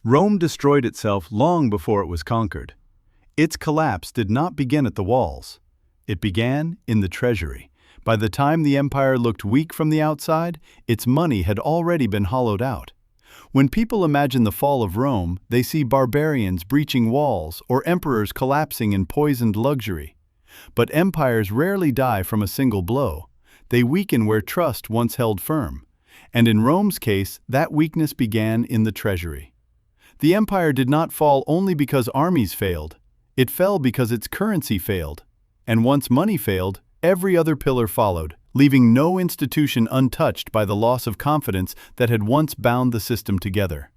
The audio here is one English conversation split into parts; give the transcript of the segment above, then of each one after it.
Rome destroyed itself long before it was conquered. Its collapse did not begin at the walls. It began in the treasury. By the time the empire looked weak from the outside, its money had already been hollowed out. When people imagine the fall of Rome, they see barbarians breaching walls or emperors collapsing in poisoned luxury. But empires rarely die from a single blow. They weaken where trust once held firm. And in Rome's case, that weakness began in the treasury. The empire did not fall only because armies failed. It fell because its currency failed. And once money failed, every other pillar followed, leaving no institution untouched by the loss of confidence that had once bound the system together.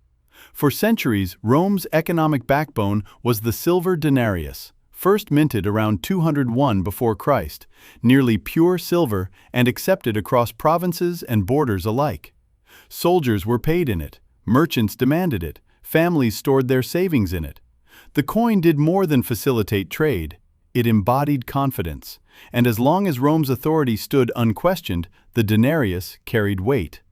For centuries, Rome's economic backbone was the silver denarius, first minted around 201 before Christ, nearly pure silver and accepted across provinces and borders alike. Soldiers were paid in it, merchants demanded it, families stored their savings in it. The coin did more than facilitate trade. It embodied confidence, and as long as Rome's authority stood unquestioned, the denarius carried weight.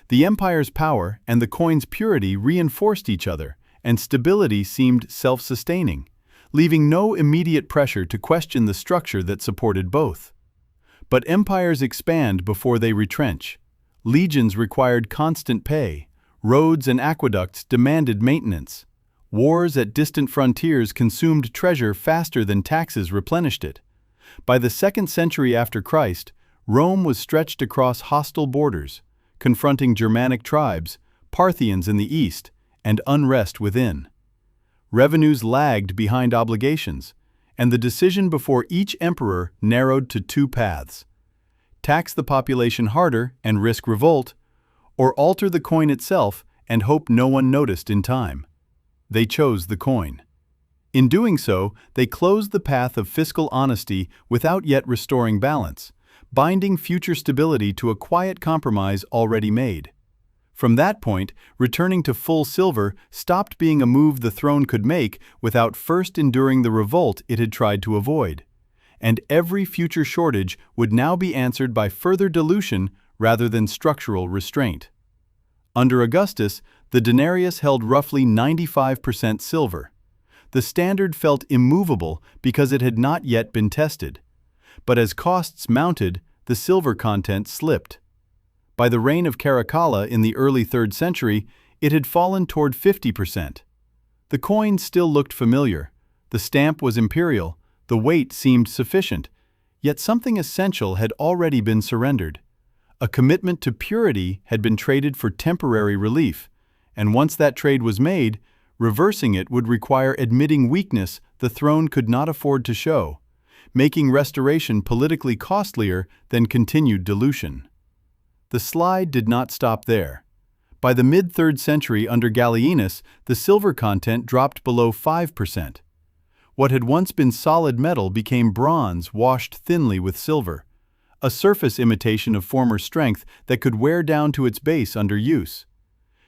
The empire's power and the coin's purity reinforced each other, and stability seemed self-sustaining, leaving no immediate pressure to question the structure that supported both. But empires expand before they retrench. Legions required constant pay. Roads and aqueducts demanded maintenance. Wars at distant frontiers consumed treasure faster than taxes replenished it. By the 2nd century after Christ, Rome was stretched across hostile borders, confronting Germanic tribes, Parthians in the east, and unrest within. Revenues lagged behind obligations, and the decision before each emperor narrowed to two paths: tax the population harder and risk revolt, or alter the coin itself and hope no one noticed in time. They chose the coin. In doing so, they closed the path of fiscal honesty without yet restoring balance, binding future stability to a quiet compromise already made. From that point, returning to full silver stopped being a move the throne could make without first enduring the revolt it had tried to avoid. And every future shortage would now be answered by further dilution rather than structural restraint. Under Augustus, the denarius held roughly 95% silver. The standard felt immovable because it had not yet been tested. But as costs mounted, the silver content slipped. By the reign of Caracalla in the early 3rd century, it had fallen toward 50%. The coin still looked familiar. The stamp was imperial. The weight seemed sufficient. Yet something essential had already been surrendered. A commitment to purity had been traded for temporary relief, and once that trade was made, reversing it would require admitting weakness the throne could not afford to show, making restoration politically costlier than continued dilution. The slide did not stop there. By the mid-3rd century under Gallienus, the silver content dropped below 5%. What had once been solid metal became bronze washed thinly with silver, a surface imitation of former strength that could wear down to its base under use.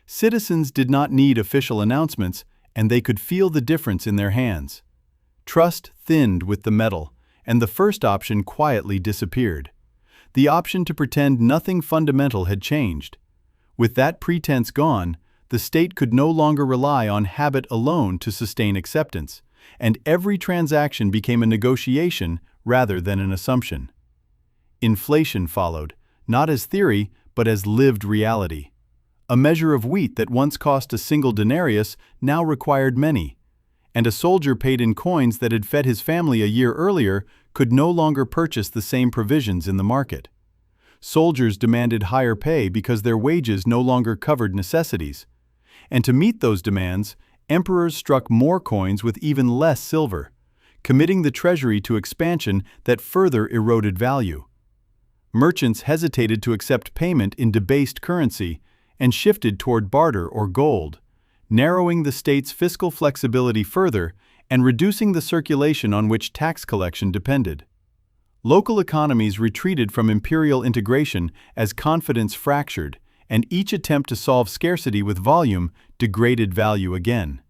Citizens did not need official announcements, and they could feel the difference in their hands. Trust thinned with the metal, and the first option quietly disappeared. The option to pretend nothing fundamental had changed. With that pretense gone, the state could no longer rely on habit alone to sustain acceptance, and every transaction became a negotiation rather than an assumption. Inflation followed, not as theory, but as lived reality. A measure of wheat that once cost a single denarius now required many, and a soldier paid in coins that had fed his family a year earlier could no longer purchase the same provisions in the market. Soldiers demanded higher pay because their wages no longer covered necessities. And to meet those demands, emperors struck more coins with even less silver, committing the treasury to expansion that further eroded value. Merchants hesitated to accept payment in debased currency and shifted toward barter or gold, narrowing the state's fiscal flexibility further and reducing the circulation on which tax collection depended. Local economies retreated from imperial integration as confidence fractured, and each attempt to solve scarcity with volume degraded value again.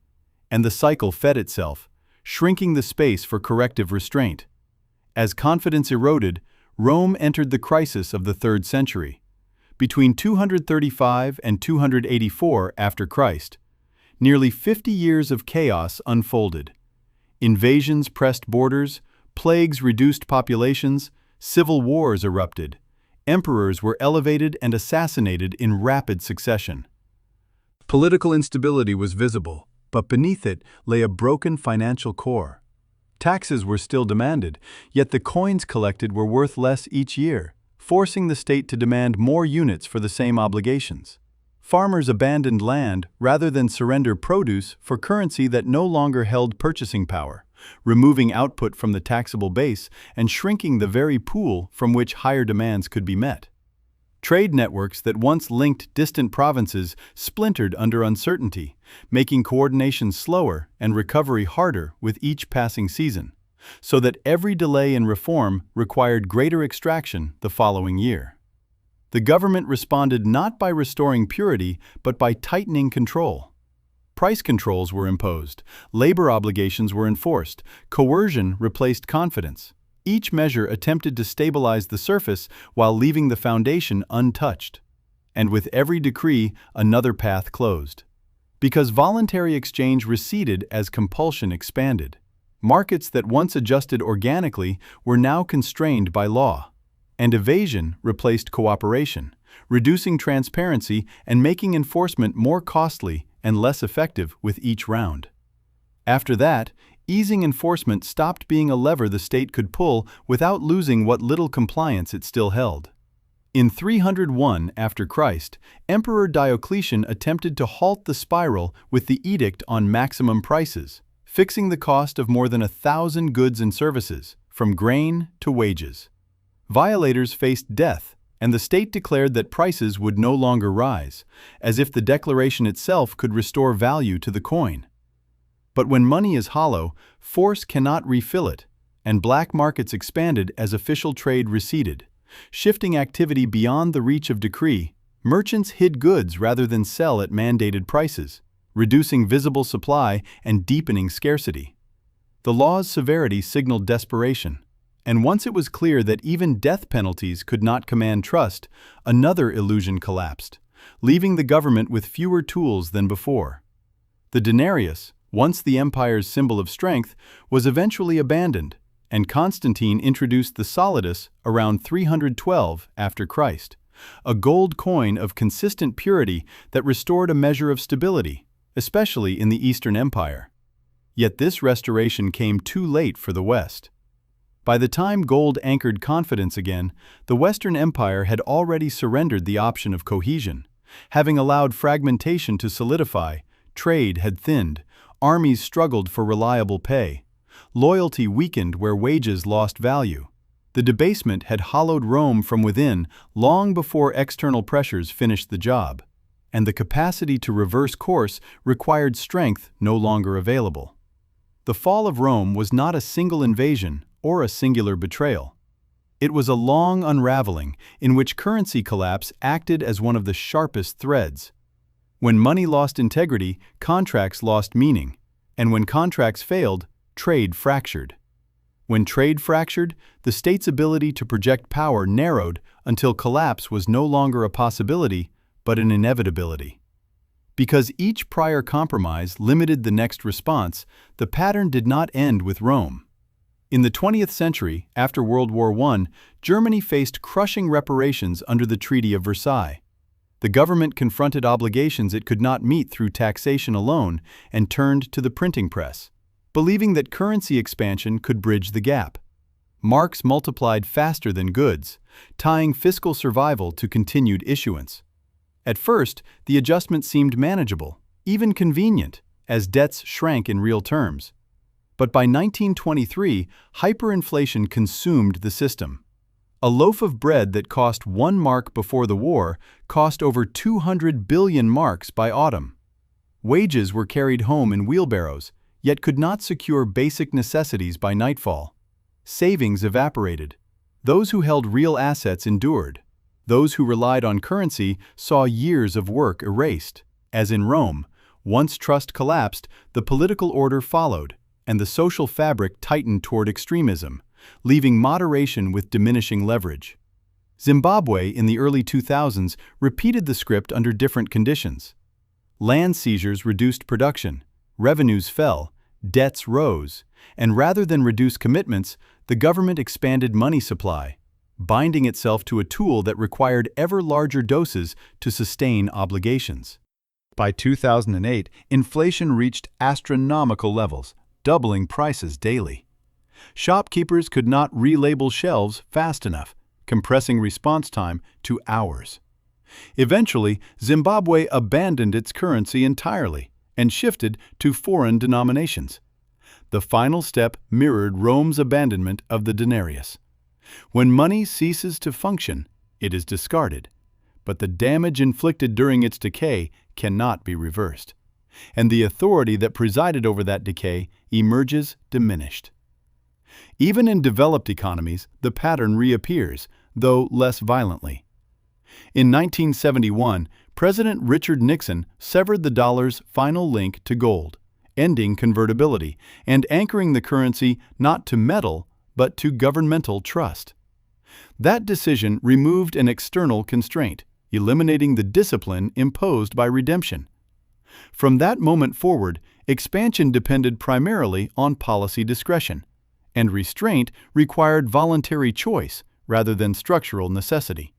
And the cycle fed itself, shrinking the space for corrective restraint. As confidence eroded, Rome entered the crisis of the 3rd century. Between 235 and 284 after Christ, Nearly 50 years of chaos unfolded. Invasions pressed borders, plagues reduced populations, civil wars erupted. Emperors were elevated and assassinated in rapid succession. Political instability was visible, but beneath it lay a broken financial core. Taxes were still demanded, yet the coins collected were worth less each year, forcing the state to demand more units for the same obligations. Farmers abandoned land rather than surrender produce for currency that no longer held purchasing power, removing output from the taxable base and shrinking the very pool from which higher demands could be met. Trade networks that once linked distant provinces splintered under uncertainty, making coordination slower and recovery harder with each passing season, so that every delay in reform required greater extraction the following year. The government responded not by restoring purity, but by tightening control. Price controls were imposed, labor obligations were enforced, coercion replaced confidence. Each measure attempted to stabilize the surface while leaving the foundation untouched. And with every decree, another path closed. Because voluntary exchange receded as compulsion expanded. Markets that once adjusted organically were now constrained by law. And evasion replaced cooperation, reducing transparency and making enforcement more costly and less effective with each round. After that, easing enforcement stopped being a lever the state could pull without losing what little compliance it still held. In 301 after Christ, Emperor Diocletian attempted to halt the spiral with the edict on maximum prices, fixing the cost of more than 1,000 goods and services, from grain to wages. Violators faced death, and the state declared that prices would no longer rise, as if the declaration itself could restore value to the coin. But when money is hollow, force cannot refill it, and black markets expanded as official trade receded. Shifting activity beyond the reach of decree, merchants hid goods rather than sell at mandated prices, reducing visible supply and deepening scarcity. The law's severity signaled desperation. And once it was clear that even death penalties could not command trust, another illusion collapsed, leaving the government with fewer tools than before. The denarius, once the empire's symbol of strength, was eventually abandoned, and Constantine introduced the solidus around 312 after Christ, a gold coin of consistent purity that restored a measure of stability, especially in the Eastern Empire. Yet this restoration came too late for the West. By the time gold anchored confidence again, the Western Empire had already surrendered the option of cohesion. Having allowed fragmentation to solidify, trade had thinned, armies struggled for reliable pay, loyalty weakened where wages lost value. The debasement had hollowed Rome from within long before external pressures finished the job, and the capacity to reverse course required strength no longer available. The fall of Rome was not a single invasion or a singular betrayal. It was a long unraveling in which currency collapse acted as one of the sharpest threads. When money lost integrity, contracts lost meaning, and when contracts failed, trade fractured. When trade fractured, the state's ability to project power narrowed until collapse was no longer a possibility, but an inevitability. Because each prior compromise limited the next response, the pattern did not end with Rome. In the 20th century, after World War I, Germany faced crushing reparations under the Treaty of Versailles. The government confronted obligations it could not meet through taxation alone and turned to the printing press, believing that currency expansion could bridge the gap. Marks multiplied faster than goods, tying fiscal survival to continued issuance. At first, the adjustment seemed manageable, even convenient, as debts shrank in real terms. But by 1923, hyperinflation consumed the system. A loaf of bread that cost 1 mark before the war cost over 200 billion marks by autumn. Wages were carried home in wheelbarrows, yet could not secure basic necessities by nightfall. Savings evaporated. Those who held real assets endured. Those who relied on currency saw years of work erased. As in Rome, once trust collapsed, the political order followed, and the social fabric tightened toward extremism, leaving moderation with diminishing leverage. Zimbabwe in the early 2000s repeated the script under different conditions. Land seizures reduced production, revenues fell, debts rose, and rather than reduce commitments, the government expanded money supply, binding itself to a tool that required ever larger doses to sustain obligations. By 2008, inflation reached astronomical levels, doubling prices daily. Shopkeepers could not relabel shelves fast enough, compressing response time to hours. Eventually, Zimbabwe abandoned its currency entirely and shifted to foreign denominations. The final step mirrored Rome's abandonment of the denarius. When money ceases to function, it is discarded, but the damage inflicted during its decay cannot be reversed, and the authority that presided over that decay emerges diminished. Even in developed economies, the pattern reappears, though less violently. In 1971, President Richard Nixon severed the dollar's final link to gold, ending convertibility and anchoring the currency not to metal but to governmental trust. That decision removed an external constraint, eliminating the discipline imposed by redemption. From that moment forward, expansion depended primarily on policy discretion, and restraint required voluntary choice rather than structural necessity.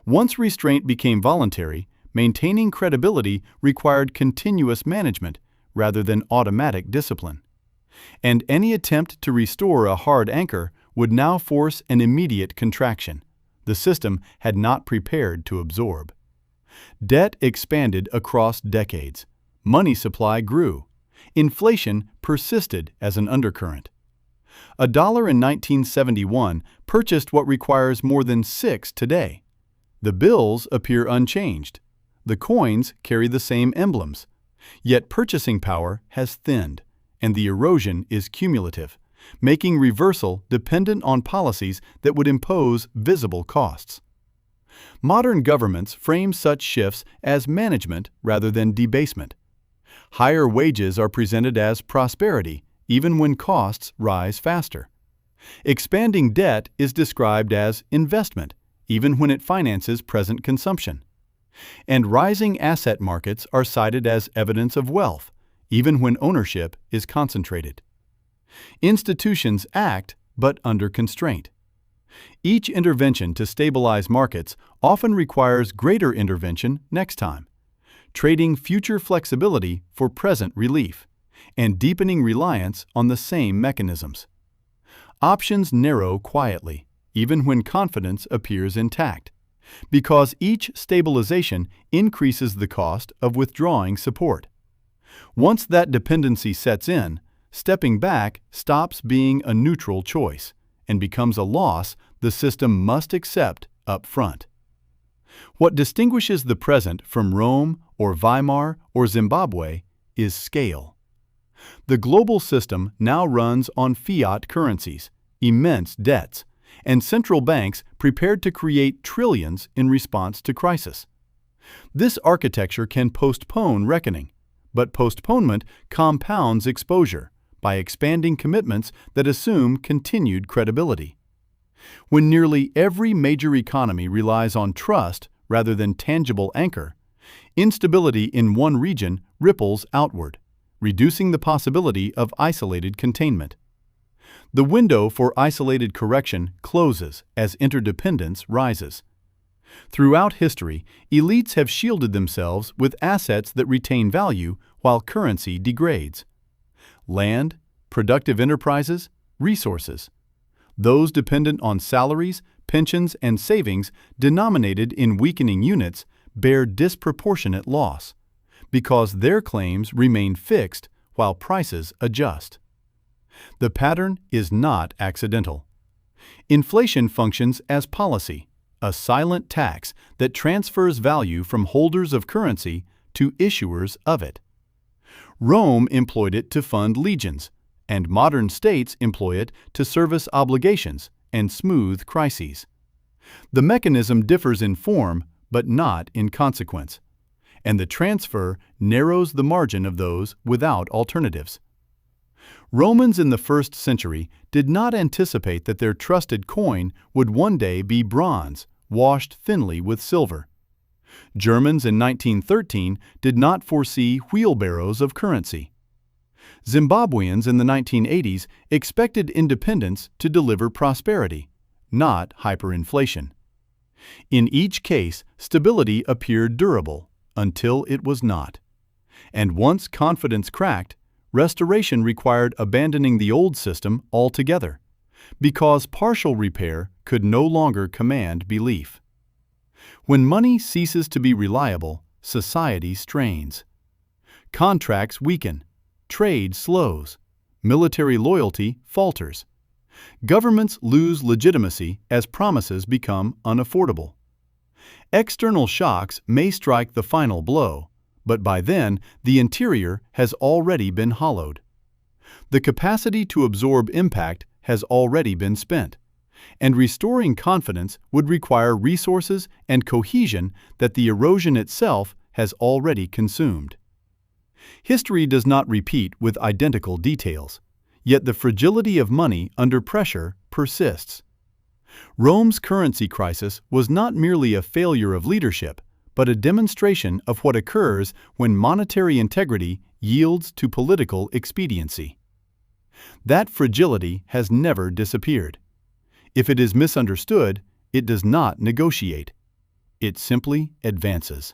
Once restraint became voluntary, maintaining credibility required continuous management rather than automatic discipline. And any attempt to restore a hard anchor would now force an immediate contraction the system had not prepared to absorb. Debt expanded across decades. Money supply grew. Inflation persisted as an undercurrent. $1 in 1971 purchased what requires more than 6 today. The bills appear unchanged. The coins carry the same emblems. Yet purchasing power has thinned, and the erosion is cumulative, making reversal dependent on policies that would impose visible costs. Modern governments frame such shifts as management rather than debasement. Higher wages are presented as prosperity, even when costs rise faster. Expanding debt is described as investment, even when it finances present consumption. And rising asset markets are cited as evidence of wealth, even when ownership is concentrated. Institutions act, but under constraint. Each intervention to stabilize markets often requires greater intervention next time, trading future flexibility for present relief, and deepening reliance on the same mechanisms. Options narrow quietly, even when confidence appears intact, because each stabilization increases the cost of withdrawing support. Once that dependency sets in, stepping back stops being a neutral choice and becomes a loss the system must accept up front. What distinguishes the present from Rome or Weimar or Zimbabwe is scale. The global system now runs on fiat currencies, immense debts, and central banks prepared to create trillions in response to crisis. This architecture can postpone reckoning, but postponement compounds exposure by expanding commitments that assume continued credibility. When nearly every major economy relies on trust rather than tangible anchor, instability in one region ripples outward, reducing the possibility of isolated containment. The window for isolated correction closes as interdependence rises. Throughout history, elites have shielded themselves with assets that retain value while currency degrades. Land, productive enterprises, resources. Those dependent on salaries, pensions, and savings denominated in weakening units bear disproportionate loss, because their claims remain fixed while prices adjust. The pattern is not accidental. Inflation functions as policy, a silent tax that transfers value from holders of currency to issuers of it. Rome employed it to fund legions, and modern states employ it to service obligations and smooth crises. The mechanism differs in form, but not in consequence, and the transfer narrows the margin of those without alternatives. Romans in the 1st century did not anticipate that their trusted coin would one day be bronze, washed thinly with silver. Germans in 1913 did not foresee wheelbarrows of currency. Zimbabweans in the 1980s expected independence to deliver prosperity, not hyperinflation. In each case, stability appeared durable until it was not. And once confidence cracked, restoration required abandoning the old system altogether, because partial repair could no longer command belief. When money ceases to be reliable, society strains. Contracts weaken, trade slows, military loyalty falters. Governments lose legitimacy as promises become unaffordable. External shocks may strike the final blow, but by then the interior has already been hollowed. The capacity to absorb impact has already been spent, and restoring confidence would require resources and cohesion that the erosion itself has already consumed. History does not repeat with identical details, yet the fragility of money under pressure persists. Rome's currency crisis was not merely a failure of leadership, but a demonstration of what occurs when monetary integrity yields to political expediency. That fragility has never disappeared. If it is misunderstood, it does not negotiate. It simply advances.